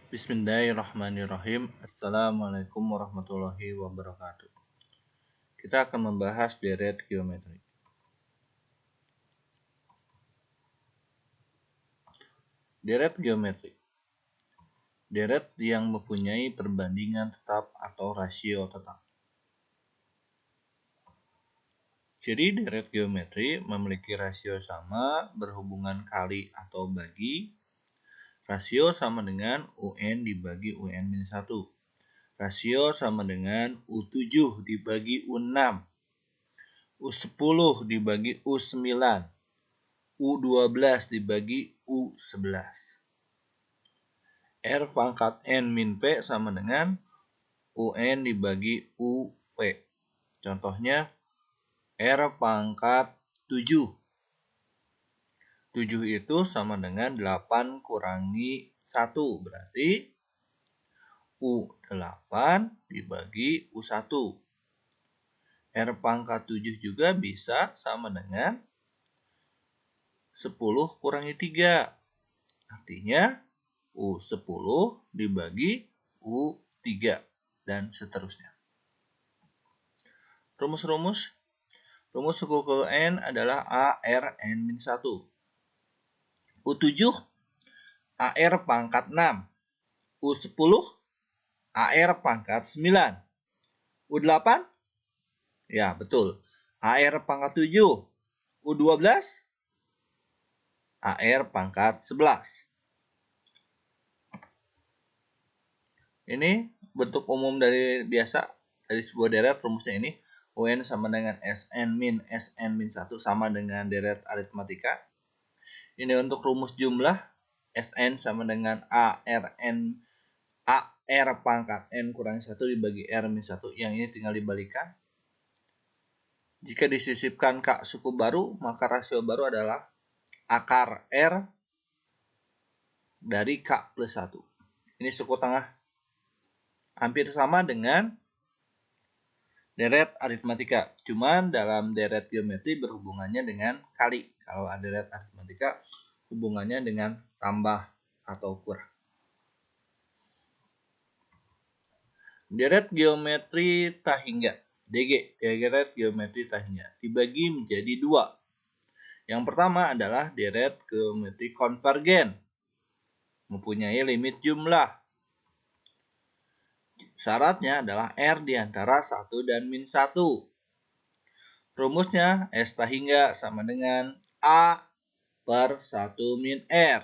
Bismillahirrahmanirrahim. Assalamualaikum warahmatullahi wabarakatuh. Kita akan membahas deret geometri. Deret geometri. Deret yang mempunyai perbandingan tetap atau rasio tetap. Jadi deret geometri memiliki rasio sama berhubungan kali atau bagi. Rasio sama dengan UN dibagi UN-1. Rasio sama dengan U7 dibagi U6. U10 dibagi U9. U12 dibagi U11. R pangkat N min P sama dengan UN dibagi UV. Contohnya R pangkat 7. 7 itu sama dengan 8 kurangi 1. Berarti U8 dibagi U1. R pangkat 7 juga bisa sama dengan 10 kurangi 3. Artinya U10 dibagi U3 dan seterusnya. Rumus suku ke N adalah ARN-1. U7 AR pangkat 6. U10 AR pangkat 9. U8 ya betul AR pangkat 7. U12 AR pangkat 11. Ini bentuk umum dari sebuah deret. Rumusnya ini UN sama dengan SN min 1 sama dengan deret aritmatika. Ini untuk rumus jumlah, SN sama dengan AR pangkat N kurangi 1 dibagi R min 1. Yang ini tinggal dibalikan. Jika disisipkan K suku baru, maka rasio baru adalah akar R dari K plus 1. Ini suku tengah. Hampir sama dengan deret aritmatika. Cuman dalam deret geometri berhubungannya dengan kali. Kalau ada deret aritmatika hubungannya dengan tambah atau kurang. Deret geometri tahingga. DG, deret geometri tahingga, dibagi menjadi dua. Yang pertama adalah deret geometri konvergen. Mempunyai limit jumlah. Syaratnya adalah R di antara 1 dan min 1. Rumusnya S tahingga sama dengan A per 1 min R.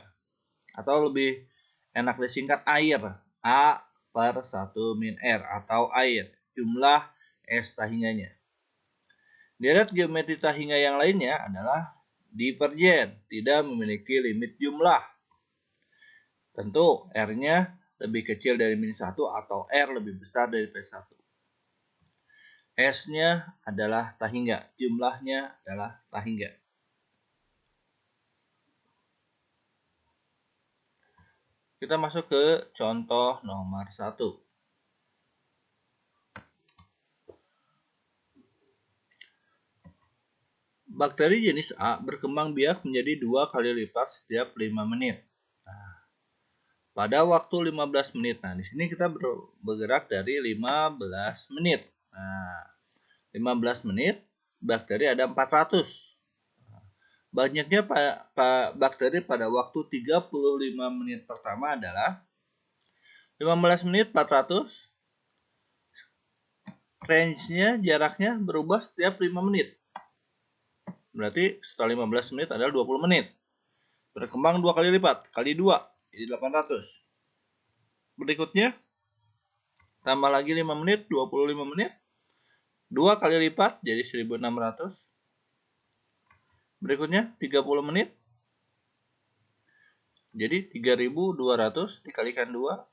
Atau lebih enak disingkat air. A per 1 min R atau air. Jumlah S tahingganya. Deret geometri tahingga yang lainnya adalah divergen. Tidak memiliki limit jumlah. Tentu R-nya lebih kecil dari min 1 atau R lebih besar dari P1. S-nya adalah tahingga, jumlahnya adalah tahingga. Kita masuk ke contoh nomor 1. Bakteri jenis A berkembang biak menjadi 2 kali lipat setiap 5 menit. Pada waktu 15 menit. Nah, di sini kita bergerak dari 15 menit. Nah, 15 menit, bakteri ada 400. Banyaknya bakteri pada waktu 35 menit pertama adalah 15 menit 400. Range-nya, jaraknya berubah setiap 5 menit. Berarti setelah 15 menit adalah 20 menit. Berkembang 2 kali lipat, kali 2, jadi 800. Berikutnya, tambah lagi 5 menit, 25 menit. 2 kali lipat, jadi 1600. Berikutnya, 30 menit. Jadi 3200 dikalikan 2.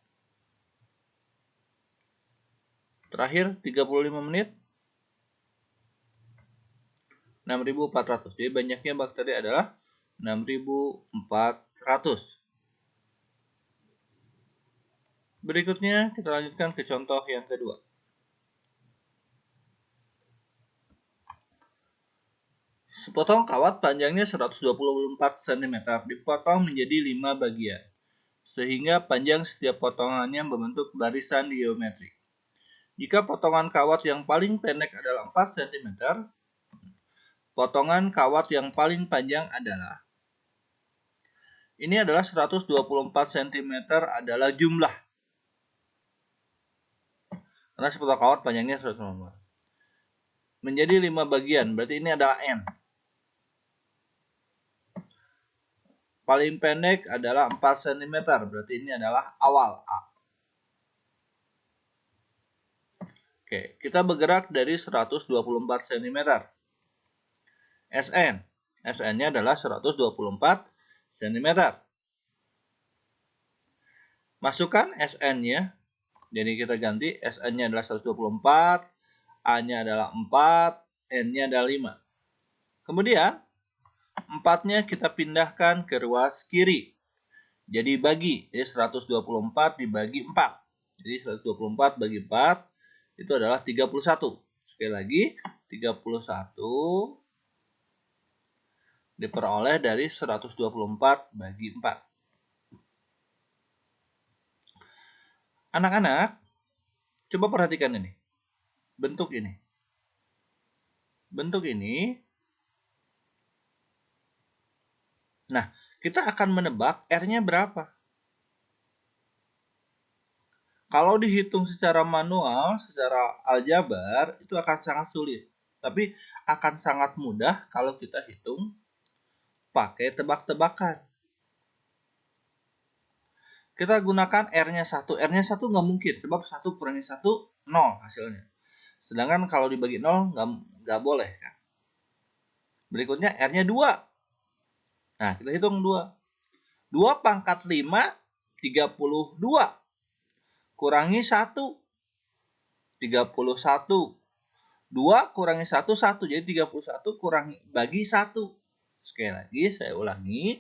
Terakhir, 35 menit. 6400. Jadi banyaknya bakteri adalah 6400. Berikutnya kita lanjutkan ke contoh yang kedua. Sepotong kawat panjangnya 124 cm dipotong menjadi 5 bagian. sehingga panjang setiap potongannya membentuk barisan geometrik. Jika potongan kawat yang paling pendek adalah 4 cm, potongan kawat yang paling panjang adalah, ini adalah 124 cm adalah jumlah. Karena sepotong kawat panjangnya 124. Menjadi 5 bagian, berarti ini adalah N. Paling pendek adalah 4 cm, berarti ini adalah awal A. Oke, kita bergerak dari 124 cm. SN. SN-nya adalah 124 cm. Masukkan SN-nya. Jadi kita ganti, SN-nya adalah 124, A-nya adalah 4, N-nya adalah 5. Kemudian, 4-nya kita pindahkan ke ruas kiri. Jadi bagi, jadi 124 dibagi 4. Jadi 124 bagi 4 itu adalah 31. Sekali lagi, 31 diperoleh dari 124 bagi 4. Anak-anak, coba perhatikan ini. Bentuk ini. Bentuk ini. Nah, kita akan menebak R-nya berapa. Kalau dihitung secara manual, secara aljabar, itu akan sangat sulit. Tapi akan sangat mudah kalau kita hitung pakai tebak-tebakan. Kita gunakan R-nya 1. R-nya 1 nggak mungkin, sebab 1 kurangi 1, 0 hasilnya. Sedangkan kalau dibagi 0, nggak boleh. Kan? Berikutnya R-nya 2. Nah, kita hitung 2. 2 pangkat 5, 32. Kurangi 1, 31. 2 kurangi 1, 1. Jadi 31 kurangi bagi 1. Sekali lagi, saya ulangi.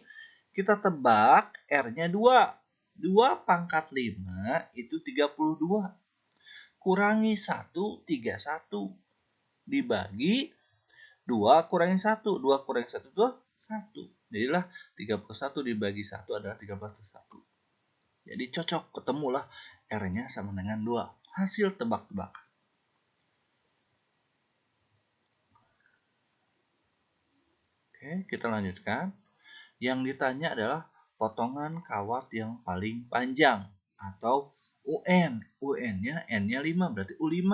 Kita tebak R-nya 2. 2 pangkat 5 itu 32. Kurangi 1, 31. Dibagi 2 kurangi 1. 2 kurangi 1 itu 1. Jadilah 31 dibagi 1 adalah 31. Jadi cocok, ketemulah R-nya sama dengan 2. Hasil tebak-tebakan. Oke, kita lanjutkan. Yang ditanya adalah potongan kawat yang paling panjang atau UN. UN-nya N-nya 5, berarti U5.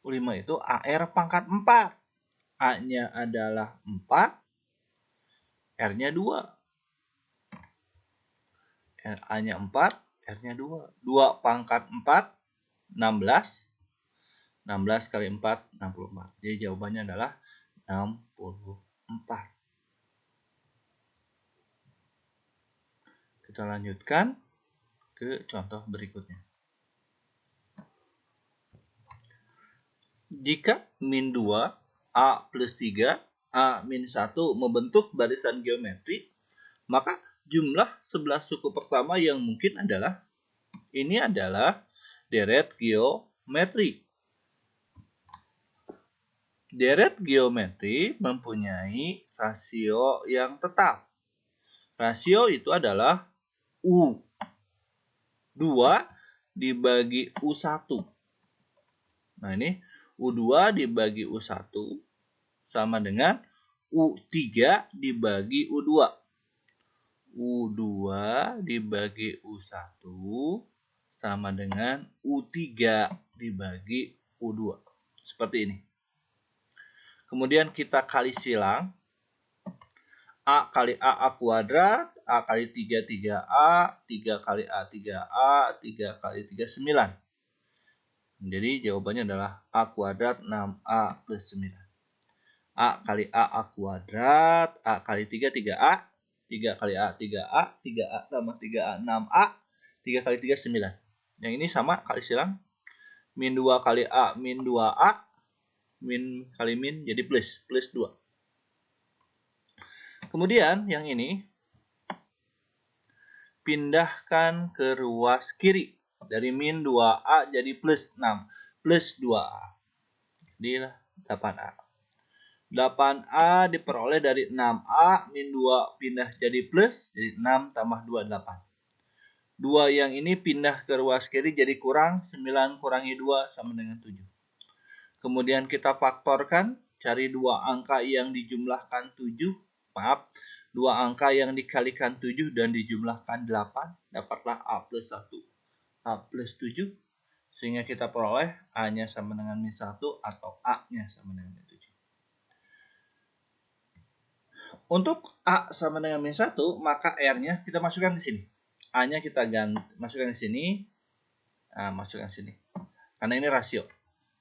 U5 itu AR pangkat 4. A-nya adalah 4, R-nya 2. A-nya 4, R-nya 2. 2 pangkat 4, 16. 16 kali 4, 64. Jadi jawabannya adalah 64. Kita lanjutkan ke contoh berikutnya. Jika min 2, A plus 3, A min 1 membentuk barisan geometri, maka jumlah 11 suku pertama yang mungkin adalah, ini adalah deret geometri. Deret geometri mempunyai rasio yang tetap. Rasio itu adalah U2 dibagi U1. Nah ini U2 dibagi U1 sama dengan U3 dibagi U2. U2 dibagi U1 sama dengan U3 dibagi U2. Seperti ini. Kemudian kita kali silang. A kali A kuadrat, A kali 3, 3A, 3 kali A, 3A, 3 kali 3, 9. Jadi jawabannya adalah A kuadrat 6A plus 9. A kali A kuadrat, A kali 3, 3A, 3 kali A, 3A, 3A tambah 3A, 6A, 3 kali 3, 9. Yang ini sama, kali silang. Min 2 kali A, min 2A, min kali min jadi plus 2. Kemudian yang ini pindahkan ke ruas kiri. Dari min 2A jadi plus 6. Plus 2A. Jadi 8A. 8A diperoleh dari 6A. Min 2 pindah jadi plus. Jadi 6 tambah 2, 8. 2 yang ini pindah ke ruas kiri jadi kurang, 9 kurangi 2 sama dengan 7. Kemudian kita faktorkan, cari 2 angka yang dijumlahkan 7, maaf, 2 angka yang dikalikan 7 dan dijumlahkan 8, dapatlah A plus 1, A plus 7, sehingga kita peroleh A-nya sama dengan min 1 atau A-nya sama dengan min 7. Untuk A sama dengan min 1, maka R-nya kita masukkan ke sini. A-nya kita masukkan ke sini. Nah, masukkan ke sini. Karena ini rasio.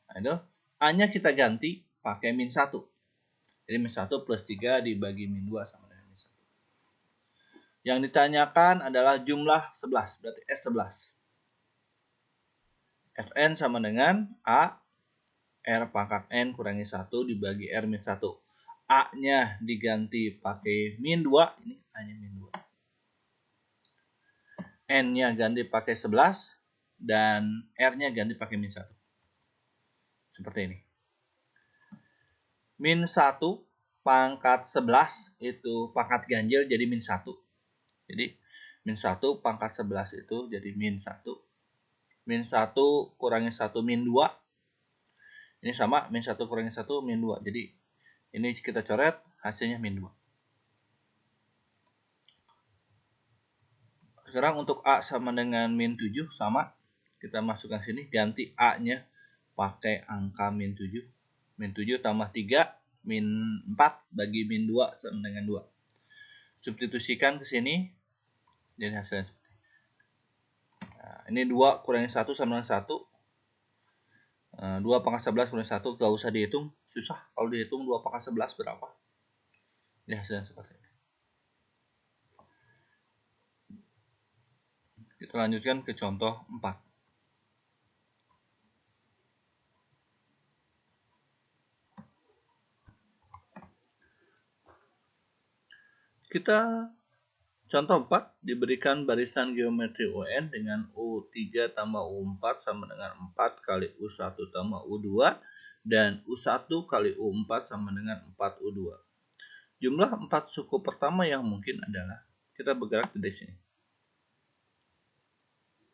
Nah, itu A-nya kita ganti pakai min 1. Jadi min 1 plus 3 dibagi min 2 sama dengan min 1. Yang ditanyakan adalah jumlah 11, berarti S11. Fn sama dengan A R pangkat N kurangi 1 dibagi R min 1. A-nya diganti pakai min 2, ini A-nya min 2. N-nya ganti pakai 11, dan R-nya ganti pakai min 1. Seperti ini. Min 1 pangkat 11 itu pangkat ganjil jadi min 1. Jadi min 1 pangkat 11 itu jadi min 1. Min 1 kurangi 1 min 2. Ini sama, min 1 kurangi 1 min 2. Jadi ini kita coret, hasilnya min 2. Sekarang untuk A sama dengan min 7 sama. Kita masukkan sini, ganti A-nya pakai angka min 7. Min 7 tambah 3, min 4 bagi min 2 sama dengan 2. Substitusikan ke sini, jadi hasilnya seperti ini. Nah, ini 2 kurangi 1 sama dengan 1. 2 pangkat 11 kurangi 1, gak usah dihitung, susah kalau dihitung 2 pangkat 11 berapa. Ini hasilnya seperti ini. Kita lanjutkan ke contoh 4. Kita contoh 4 diberikan barisan geometri UN dengan U3 tambah U4 sama dengan 4 kali U1 tambah U2 dan U1 kali U4 sama dengan 4U2. Jumlah 4 suku pertama yang mungkin adalah, kita bergerak dari sini.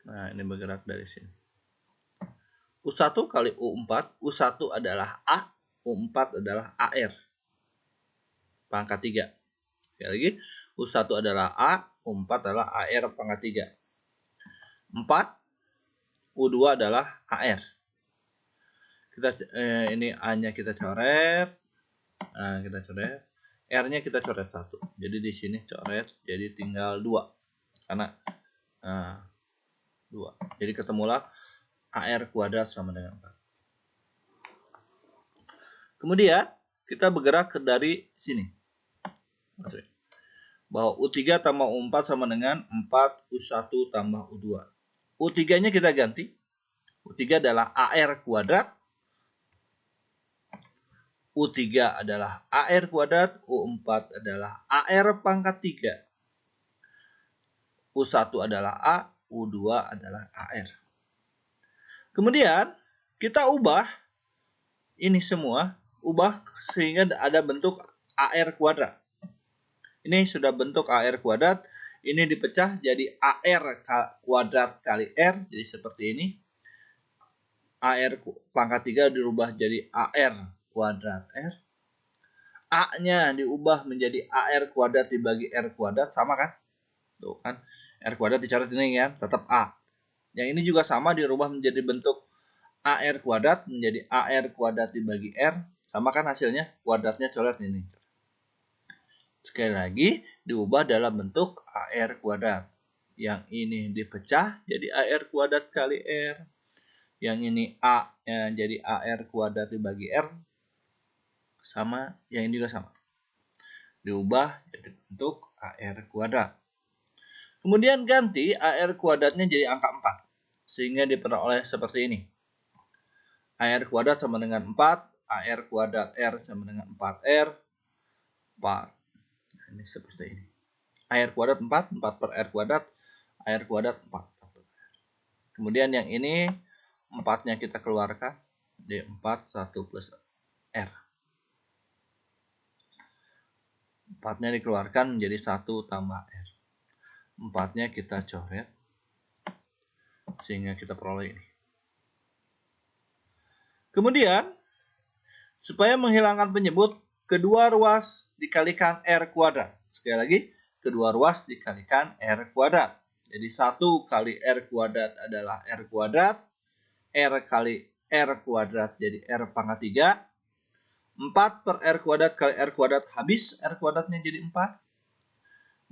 Nah, ini bergerak dari sini. U1 kali U4, U1 adalah A, U4 adalah AR. Pangkat 3. Sekali lagi, U1 adalah A, U4 adalah AR pangkat 3. 4, U2 adalah AR. Ini A-nya kita coret. Nah, kita coret. R-nya kita coret 1. Jadi di sini coret, jadi tinggal 2. Karena 2. Jadi ketemulah AR kuadrat sama dengan 4. Kemudian kita bergerak ke dari sini. Bahwa U3 tambah U4 sama dengan 4 U1 tambah U2. U3-nya kita ganti. U3 adalah AR kuadrat. U3 adalah AR kuadrat. U4 adalah AR pangkat 3. U1 adalah A. U2 adalah AR. Kemudian kita ubah ini semua. Ubah sehingga ada bentuk AR kuadrat. Ini sudah bentuk AR kuadrat. Ini dipecah jadi AR kuadrat kali R. Jadi seperti ini. AR pangkat 3 dirubah jadi AR kuadrat R. A-nya diubah menjadi AR kuadrat dibagi R kuadrat. Sama kan? Tuh kan. R kuadrat dicoret ini ya. Tetap A. Yang ini juga sama dirubah menjadi bentuk AR kuadrat menjadi AR kuadrat dibagi R. Sama kan hasilnya? Kuadratnya coret ini. Sekali lagi, diubah dalam bentuk AR kuadrat. Yang ini dipecah jadi AR kuadrat kali R. Yang ini A jadi AR kuadrat dibagi R. Sama, yang ini juga sama. Diubah jadi bentuk AR kuadrat. Kemudian ganti AR kuadratnya jadi angka 4. Sehingga diperoleh seperti ini. AR kuadrat sama dengan 4. AR kuadrat R sama dengan 4R. 4. Ini seperti ini. AR kuadrat 4, 4 per R kuadrat, AR kuadrat 4. Kemudian yang ini 4-nya kita keluarkan, D4 1 plus R. 4-nya dikeluarkan menjadi 1 tambah R. 4-nya kita coret. Sehingga kita peroleh ini. Kemudian, supaya menghilangkan penyebut, kedua ruas dikalikan R kuadrat. Sekali lagi, kedua ruas dikalikan R kuadrat. Jadi 1 kali R kuadrat adalah R kuadrat. R kali R kuadrat jadi R pangkat 3. 4 per R kuadrat kali R kuadrat habis. R kuadratnya jadi 4.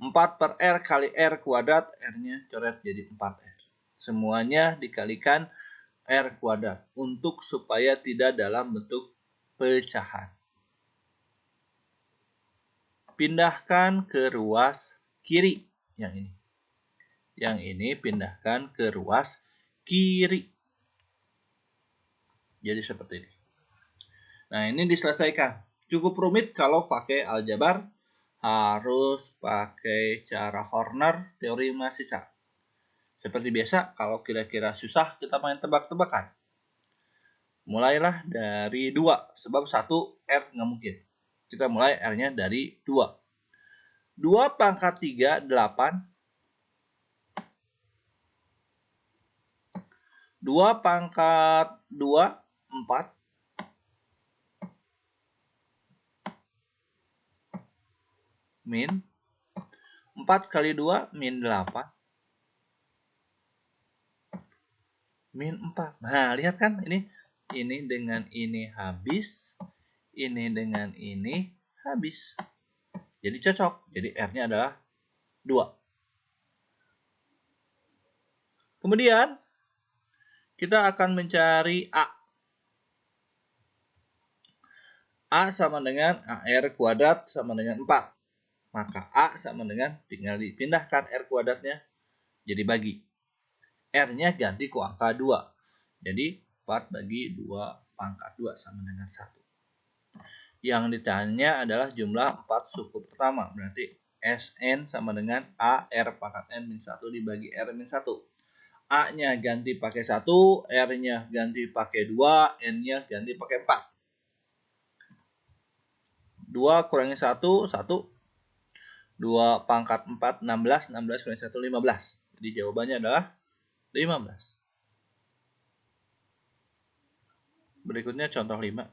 4 per R kali R kuadrat. R-nya coret jadi 4R. Semuanya dikalikan R kuadrat. Untuk supaya tidak dalam bentuk pecahan. Pindahkan ke ruas kiri. Yang ini. Yang ini pindahkan ke ruas kiri. Jadi seperti ini. Nah, ini diselesaikan. Cukup rumit kalau pakai aljabar. Harus pakai cara Horner, teori mahasiswa. Seperti biasa, kalau kira-kira susah, kita main tebak-tebakan. Mulailah dari 2. Sebab 1 R nggak mungkin. Kita mulai R-nya dari 2. 2 pangkat 3, 8. 2 pangkat 2, 4. Min 4 kali 2 min 8. Min 4. Nah, lihat kan ini dengan ini habis, ini dengan ini habis. Jadi cocok. Jadi R-nya adalah 2. Kemudian kita akan mencari A. A sama dengan AR kuadrat sama dengan 4. Maka A sama dengan, tinggal dipindahkan R kuadratnya jadi bagi. R-nya ganti ke angka 2. Jadi 4 bagi 2 pangkat 2 sama dengan 1. Yang ditanya adalah jumlah 4 suku pertama. Berarti Sn sama dengan AR pangkat N min 1 dibagi R min 1. A-nya ganti pakai 1, R-nya ganti pakai 2, N-nya ganti pakai 4. 2 kurangi 1, 1. 2 pangkat 4, 16. 16 kurangi 1, 15. Jadi jawabannya adalah 15. Berikutnya contoh 5.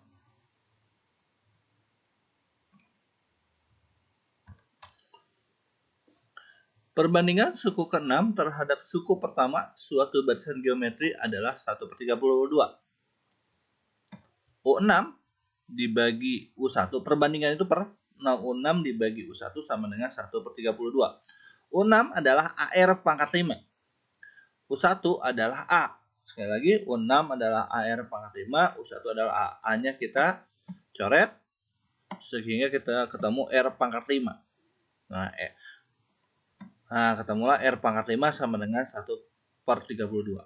Perbandingan suku ke-6 terhadap suku pertama suatu barisan geometri adalah 1/32. U6 dibagi U1. Perbandingan itu per U6 dibagi U1 sama dengan 1/32. U6 adalah AR pangkat 5. U1 adalah A. Sekali lagi, U6 adalah AR pangkat 5. U1 adalah A. A-nya kita coret sehingga kita ketemu R pangkat 5. Nah, ketemulah R pangkat 5 sama dengan 1/32.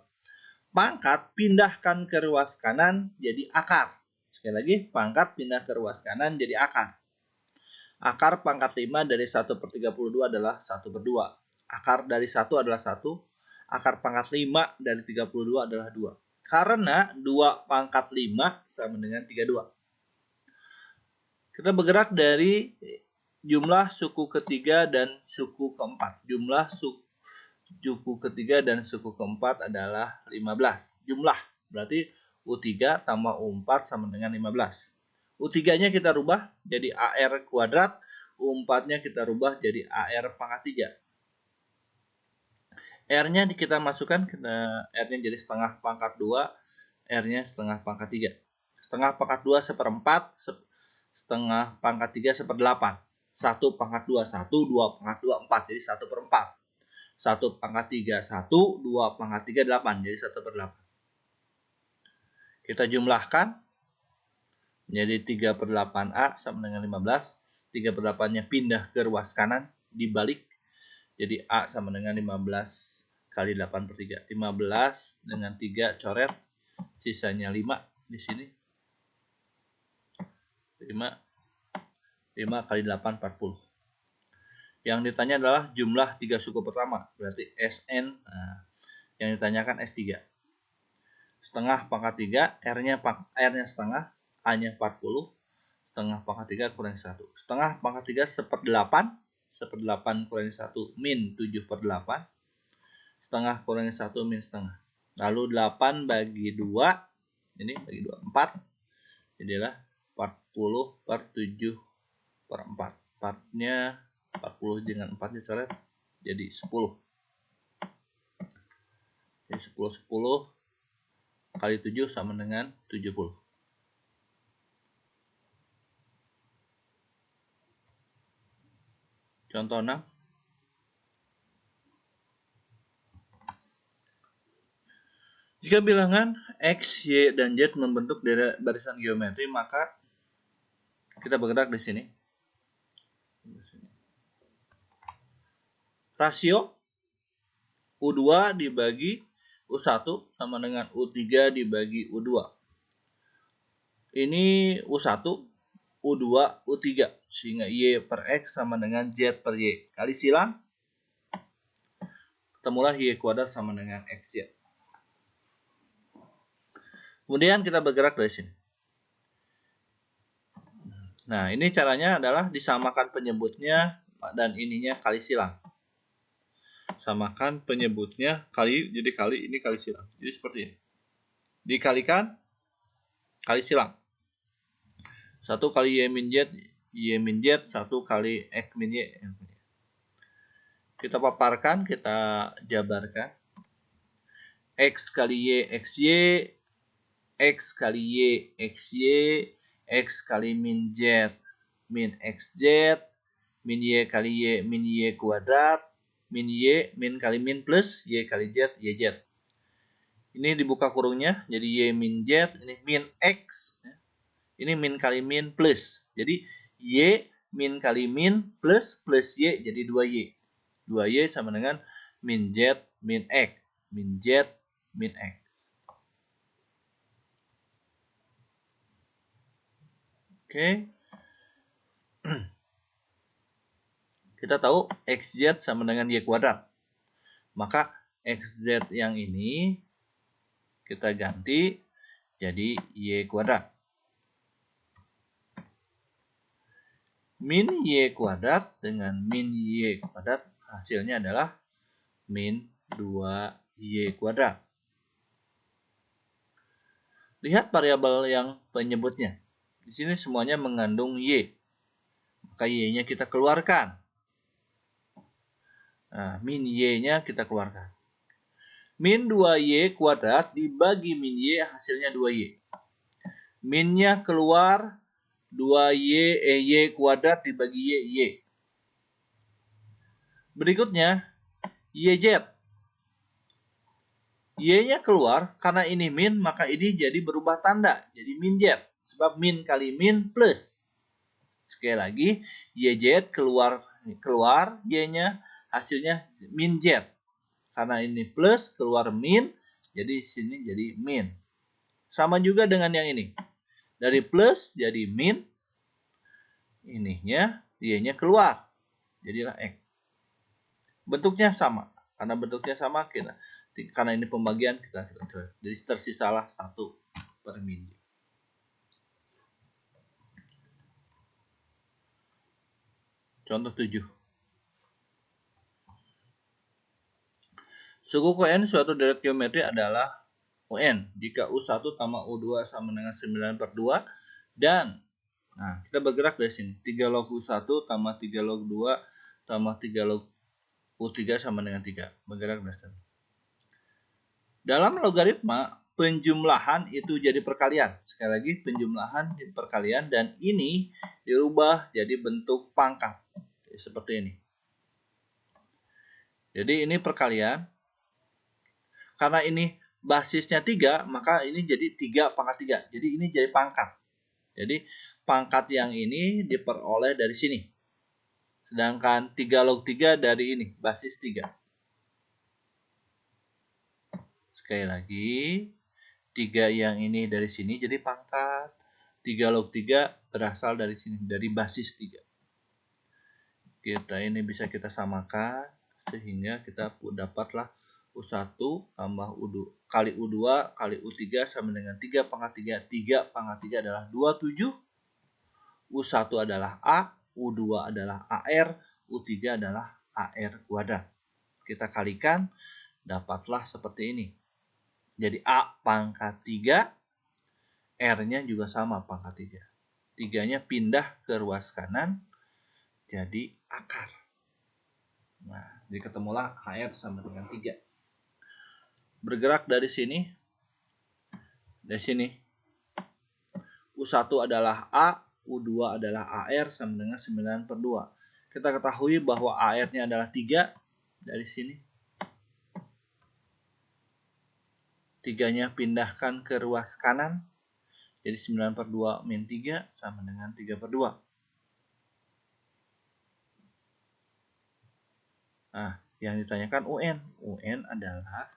Pangkat pindahkan ke ruas kanan jadi akar. Sekali lagi, pangkat pindah ke ruas kanan jadi akar. Akar pangkat 5 dari 1/32 adalah 1/2. Akar dari 1 adalah 1. Akar pangkat 5 dari 32 adalah 2. Karena 2 pangkat 5 sama dengan 32. Kita bergerak dari jumlah suku ketiga dan suku keempat. Jumlah suku ketiga dan suku keempat adalah 15. Jumlah berarti U3 tambah U4 sama dengan 15. U3-nya kita rubah jadi AR kuadrat, U4-nya kita rubah jadi AR pangkat 3. R-nya kita masukkan, R-nya jadi setengah pangkat 2, R-nya setengah pangkat 3. Setengah pangkat 2 seperempat, setengah pangkat 3 seperdelapan. 1 pangkat 2, 1, 2 pangkat 2, 4, jadi 1/4. 1 pangkat 3, 1, 2 pangkat 3, 8, jadi 1/8. Kita jumlahkan, menjadi 3/8A sama dengan 15. 3/8-nya pindah ke ruas kanan, dibalik. Jadi A sama dengan 15 kali 8/3. 15 dengan 3 coret, sisanya 5 di sini. 5 kali 8, 40. Yang ditanya adalah jumlah 3 suku pertama, berarti Sn. Nah, yang ditanyakan S3. Setengah pangkat 3, R-nya setengah, A-nya 40. Setengah pangkat 3 kurangi 1. Setengah pangkat 3 seperdelapan. Seperdelapan kurangi 1 min 7/8. Setengah kurangi 1 min setengah. Lalu 8 bagi 2, ini bagi 2, 4. Jadilah 40 per 7 per 4. 4-nya 40 dengan 4 dicoret, jadi 10. Jadi 10 kali 7 sama dengan 70. Contoh 6. Jika bilangan X, Y, dan Z membentuk barisan geometri, maka kita bergerak di sini. Rasio U2 dibagi U1 sama dengan U3 dibagi U2. Ini U1, U2, U3. Sehingga Y per X sama dengan Z per Y. Kali silang, ketemulah Y kuadrat sama dengan XY. Kemudian kita bergerak dari sini. Nah, ini caranya adalah disamakan penyebutnya dan ininya kali silang. Samakan penyebutnya kali, jadi kali, ini kali silang. Jadi seperti ini. Dikalikan, kali silang. 1 kali Y min Z, 1 kali X min Y. Kita paparkan, kita jabarkan. X kali Y, XY, X kali Y, XY, X kali min Z, min XZ, min Y kali Y, min Y kuadrat, min Y, min kali min plus, Y kali Z, YZ. Ini dibuka kurungnya, jadi Y min Z, ini min X. Ini min kali min plus. Jadi Y min kali min plus Y, jadi 2Y. 2Y sama dengan min Z min X. Min Z min X. Oke. Kita tahu XZ sama dengan Y kuadrat. Maka XZ yang ini kita ganti jadi Y kuadrat. Min Y kuadrat dengan min Y kuadrat hasilnya adalah min 2Y kuadrat. Lihat variabel yang penyebutnya. Di sini semuanya mengandung Y. Maka Y-nya kita keluarkan. Nah, min Y-nya kita keluarkan. Min 2Y kuadrat dibagi min Y hasilnya 2Y. Minnya keluar 2Y kuadrat dibagi Y. Berikutnya YZ. Y-nya keluar, karena ini min maka ini jadi berubah tanda. Jadi min Z. Sebab min kali min plus. Sekali lagi, YZ keluar Y-nya hasilnya min Z. Karena ini plus, keluar min, jadi sini jadi min. Sama juga dengan yang ini. Dari plus jadi min, ininya, Y-nya keluar. Jadilah X. Bentuknya sama. Karena bentuknya sama, karena ini pembagian, kita jadi tersisalah 1 per min. Contoh 7. Suku UN suatu deret geometri adalah UN jika U1 tambah U2 sama dengan 9 per 2 dan nah kita bergerak dari sini 3 log U1 tambah 3 log 2 tambah 3 log U3 sama dengan 3. Bergerak dari sini. Dalam logaritma penjumlahan itu jadi perkalian. Sekali lagi penjumlahan jadi perkalian dan ini dirubah jadi bentuk pangkat. Seperti ini. Jadi ini perkalian. Karena ini basisnya 3, maka ini jadi 3 pangkat 3. Jadi ini jadi pangkat. Jadi pangkat yang ini diperoleh dari sini. Sedangkan 3 log 3 dari ini, basis 3. Sekali lagi, 3 yang ini dari sini jadi pangkat. 3 log 3 berasal dari sini, dari basis 3. Ini bisa kita samakan, sehingga kita dapatlah U1 tambah U2 kali U2 kali U3 sama dengan 3 pangkat 3. 3 pangkat 3 adalah 27. U1 adalah A, U2 adalah AR, U3 adalah AR kuadrat. Kita kalikan, dapatlah seperti ini. Jadi A pangkat 3, R-nya juga sama pangkat 3. 3-nya pindah ke ruas kanan, jadi akar. Nah, jadi ketemulah AR sama dengan 3. Bergerak dari sini, U1 adalah A, U2 adalah AR sama dengan 9/2. Kita ketahui bahwa AR-nya adalah 3 dari sini. 3-nya pindahkan ke ruas kanan, jadi 9/2 min 3 sama dengan 3/2. Nah, yang ditanyakan UN. UN adalah,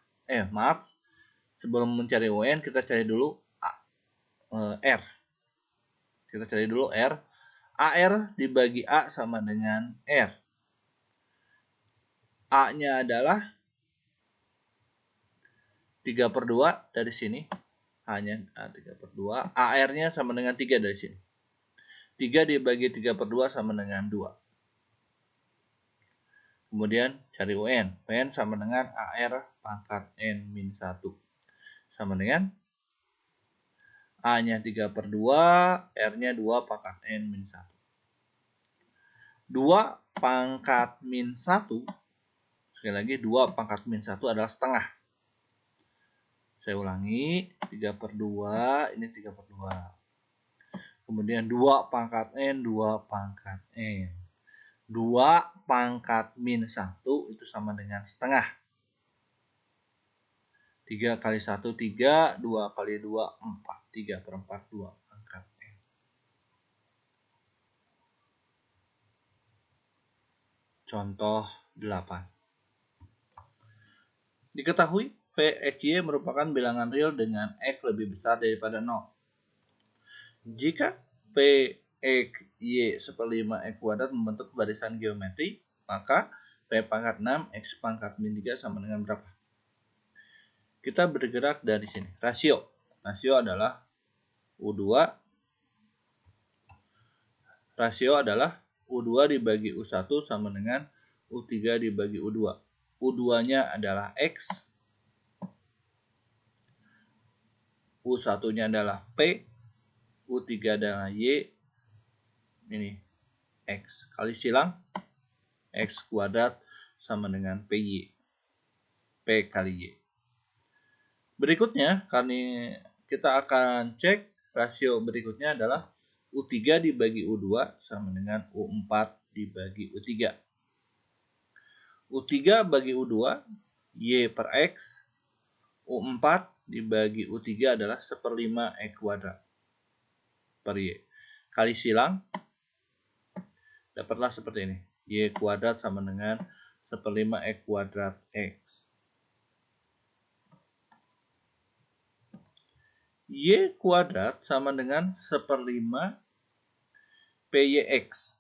sebelum mencari UN kita cari dulu R. Kita cari dulu R. AR dibagi A sama dengan R. A-nya adalah 3/2 dari sini. Hanya 3/2. AR-nya sama dengan 3 dari sini. 3 dibagi 3/2 sama dengan 2. Kemudian cari UN. UN sama dengan AR pangkat N-1. Sama dengan A-nya 3/2, R-nya 2 pangkat N-1. 2 pangkat min 1, sekali lagi 2 pangkat min 1 adalah setengah. Saya ulangi, 3/2, ini 3/2. Kemudian 2 pangkat N, 2 pangkat N. 2 pangkat min 1 itu sama dengan setengah. 3 kali 1, 3. 2 kali 2, 4. 3/4, 2 pangkat N. Contoh 8. Diketahui V, X, Y merupakan bilangan real dengan X lebih besar daripada 0. Jika P, X, Y /5 X kuadrat membentuk barisan geometri, maka P pangkat 6, X pangkat min 3 sama dengan berapa? Kita bergerak dari sini. Rasio. Rasio adalah U2 dibagi U1 sama dengan U3 dibagi U2. U2-nya adalah X. U1-nya adalah P. U3 adalah Y. Ini X. Kali silang. X kuadrat sama dengan PY. P kali Y. Berikutnya, kita akan cek rasio berikutnya adalah U3 dibagi U2 sama dengan U4 dibagi U3. U3 bagi U2, Y per X. U4 dibagi U3 adalah 1/5 X kuadrat per Y. Kali silang, dapatlah seperti ini. Y kuadrat sama dengan 1/5 X kuadrat X. Y kuadrat sama dengan 1/5 PYX.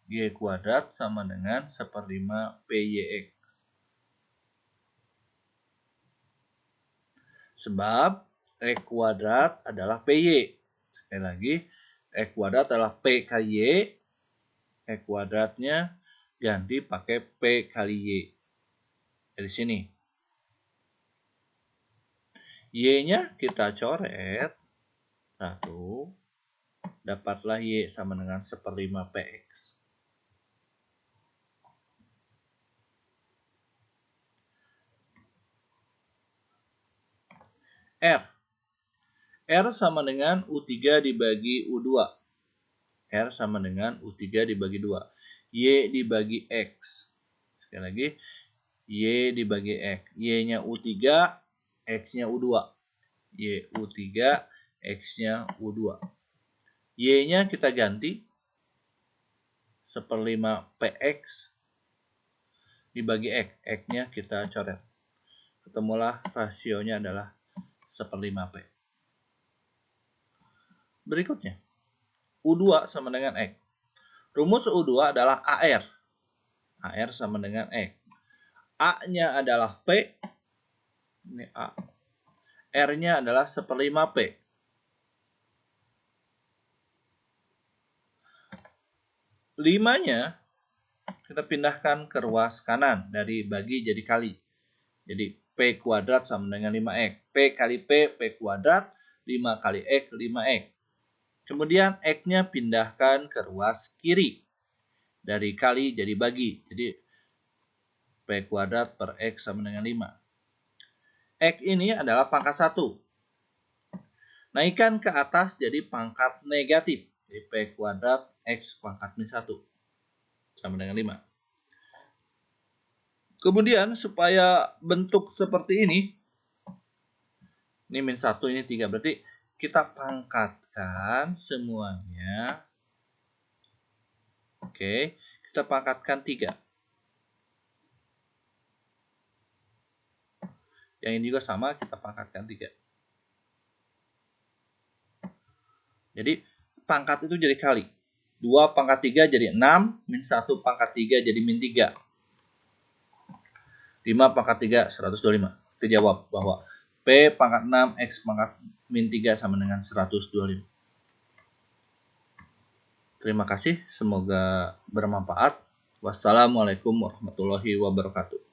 Y kuadrat sama dengan 1/5 PYX. Sebab X kuadrat adalah PY. Sekali lagi, X kuadrat adalah P kali Y. X kuadratnya ganti pakai P kali Y. Dari sini. Y-nya kita coret. 1. Dapatlah Y sama dengan 1/5 PX. R sama dengan U3 dibagi U2. R sama dengan U3 dibagi 2. Y dibagi X. Sekali lagi, Y dibagi X. Y-nya U3, X-nya U2. Y U3, X-nya U2. Y-nya kita ganti 1/5 PX dibagi X. X-nya kita coret. Ketemulah rasionya adalah 1/5 P. Berikutnya, U2 sama dengan X. Rumus U2 adalah AR. AR sama dengan X. A-nya adalah P. Ini A. R-nya adalah 1/5 P. 5-nya kita pindahkan ke ruas kanan dari bagi jadi kali. Jadi P kuadrat sama dengan 5X. P kali P kuadrat, 5 kali X, 5X. Kemudian X-nya pindahkan ke ruas kiri. Dari kali jadi bagi. Jadi P kuadrat per X sama dengan 5. X ini adalah pangkat 1. Naikkan ke atas jadi pangkat negatif. Jadi P kuadrat X pangkat min 1 sama dengan 5. Kemudian supaya bentuk seperti ini min 1, ini 3. Berarti kita pangkatkan semuanya. Oke, kita pangkatkan 3. Yang ini juga sama, kita pangkatkan 3. Jadi pangkat itu jadi kali. 2 pangkat 3 jadi 6, min 1 pangkat 3 jadi min 3. 5 pangkat 3, 125. Kita jawab bahwa P pangkat 6, X pangkat min 3 sama dengan 125. Terima kasih, semoga bermanfaat. Wassalamualaikum warahmatullahi wabarakatuh.